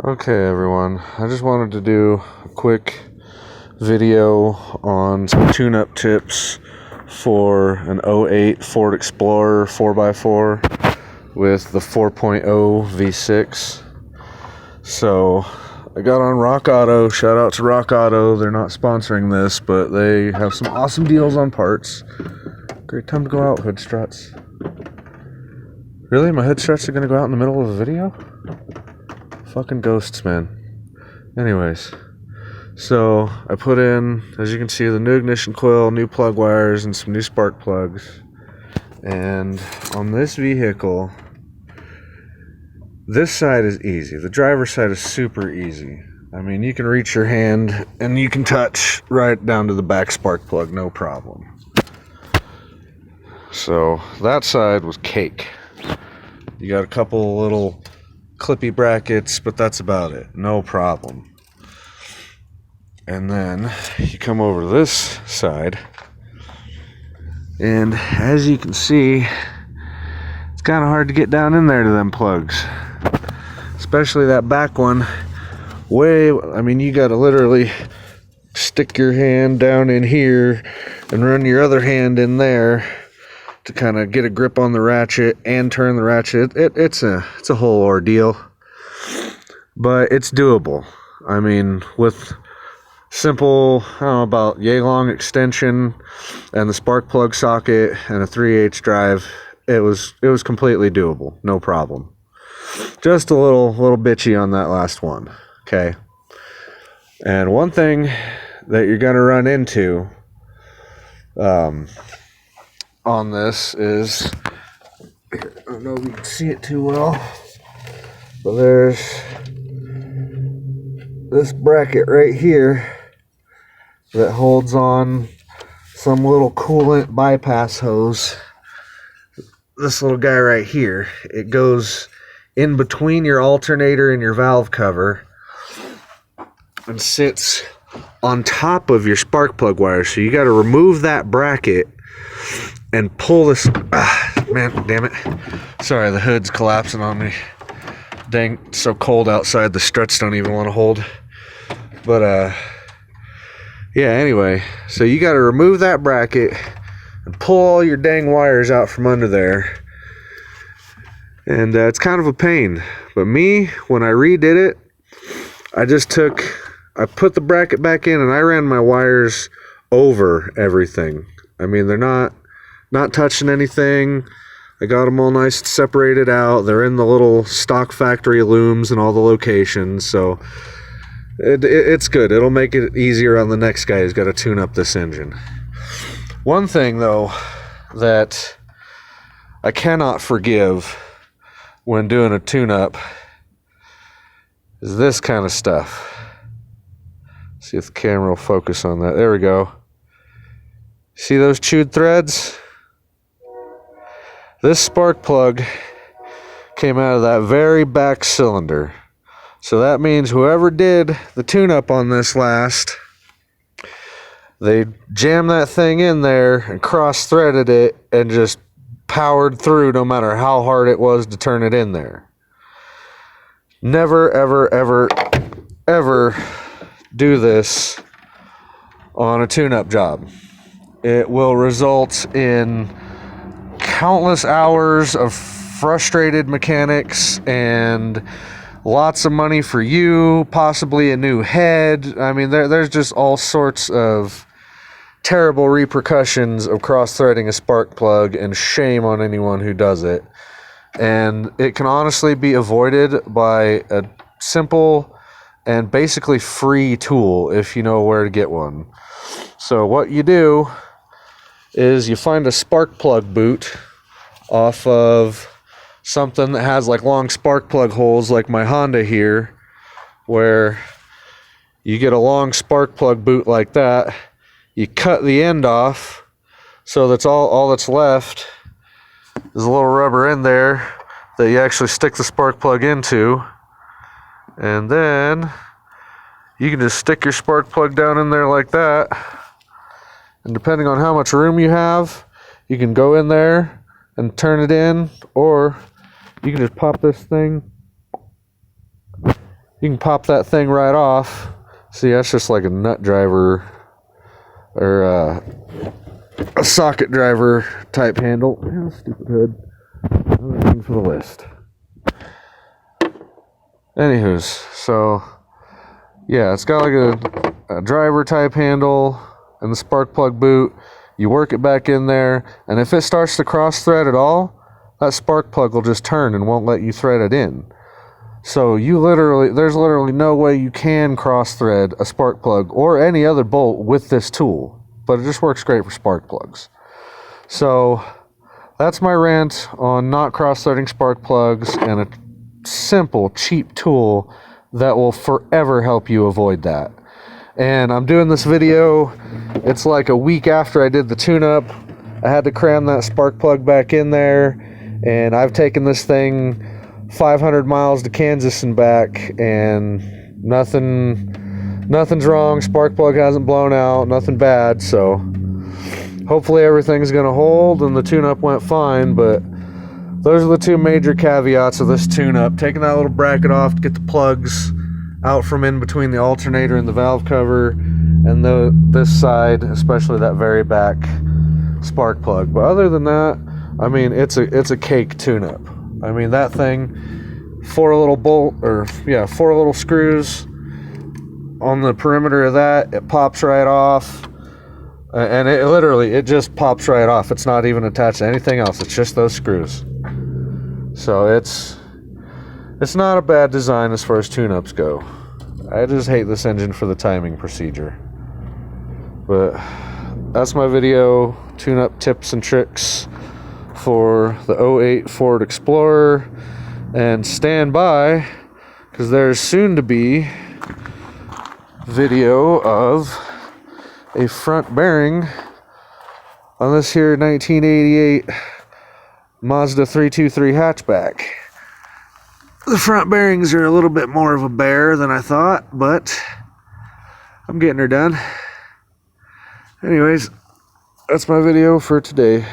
Okay, everyone, I just wanted to do a quick video on some tune-up tips for an '08 Ford Explorer 4x4 with the 4.0 V6. So I got on Rock Auto. Shout out to Rock Auto. They're not sponsoring this, but they have some awesome deals on parts. Great time to go out, hood struts. Really? My hood struts are going to go out in the middle of a video? Fucking ghosts, man. Anyways, so I put in, as you can see, the new ignition coil, new plug wires, and some new spark plugs. And on this vehicle, this side is easy. The driver's side is super easy. I mean, you can reach your hand and you can touch right down to the back spark plug, no problem. So that side was cake. You got a couple little clippy brackets, but that's about it. No problem. And then you come over to this side, and as you can see, it's kind of hard to get down in there to them plugs, especially that back one. I mean, you got to literally stick your hand down in here and run your other hand in there to kind of get a grip on the ratchet and turn the ratchet. It's a whole ordeal, but it's doable. I mean, with simple, I don't know, about yay long extension and the spark plug socket and a 3/8 drive, it was completely doable, no problem. Just a little bitchy on that last one, okay? And one thing that you're gonna run into on this is, I don't know if you can see it too well, but there's this bracket right here that holds on some little coolant bypass hose. This little guy right here, it goes in between your alternator and your valve cover and sits on top of your spark plug wire. So you got to remove that bracket and pull this. Man, damn it. Sorry, the hood's collapsing on me. Dang, it's so cold outside, the struts don't even want to hold. But yeah, anyway, so you got to remove that bracket and pull all your dang wires out from under there. And it's kind of a pain. But me, when I redid it, I put the bracket back in and I ran my wires over everything. I mean, they're not touching anything. I got them all nice and separated out. They're in the little stock factory looms in all the locations, so it's good. It'll make it easier on the next guy who's got to tune up this engine. One thing, though, that I cannot forgive when doing a tune-up is this kind of stuff. See if the camera will focus on that. There we go. See those chewed threads? This spark plug came out of that very back cylinder. So that means whoever did the tune-up on this last, they jammed that thing in there and cross-threaded it and just powered through no matter how hard it was to turn it in there. Never, ever, ever, ever do this on a tune-up job. It will result in countless hours of frustrated mechanics and lots of money for you, possibly a new head. I mean, there's just all sorts of terrible repercussions of cross-threading a spark plug, and shame on anyone who does it. And it can honestly be avoided by a simple and basically free tool if you know where to get one. So what you do is you find a spark plug boot off of something that has like long spark plug holes like my Honda here, where you get a long spark plug boot like that. You cut the end off, so that's all that's left is a little rubber end there that you actually stick the spark plug into, and then you can just stick your spark plug down in there like that, and depending on how much room you have, you can go in there and turn it in, or you can just pop this thing you can pop that thing right off. See, that's just like a nut driver or a socket driver type handle. Yeah, stupid hood. Another thing for the list. Anywho's, so yeah, it's got like a driver type handle and the spark plug boot. You work it back in there, and if it starts to cross thread at all, that spark plug will just turn and won't let you thread it in. So there's literally no way you can cross thread a spark plug or any other bolt with this tool, but it just works great for spark plugs. So that's my rant on not cross threading spark plugs and a simple, cheap tool that will forever help you avoid that. And I'm doing this video, it's like a week after I did the tune-up. I had to cram that spark plug back in there, and I've taken this thing 500 miles to Kansas and back, and nothing's wrong. Spark plug hasn't blown out, nothing bad, so hopefully everything's gonna hold, and the tune-up went fine. But those are the two major caveats of this tune-up. Taking that little bracket off to get the plugs out from in between the alternator and the valve cover, and this side, especially that very back spark plug. But other than that, I mean, it's a cake tune-up. I mean, that thing, four little screws on the perimeter of that, it pops right off, and it just pops right off. It's not even attached to anything else. It's just those screws. So it's not a bad design as far as tune-ups go. I just hate this engine for the timing procedure. But that's my video, tune-up tips and tricks for the 08 Ford Explorer. And stand by, because there's soon to be video of a front bearing on this here 1988 Mazda 323 hatchback. The front bearings are a little bit more of a bear than I thought, but I'm getting her done. Anyways, that's my video for today.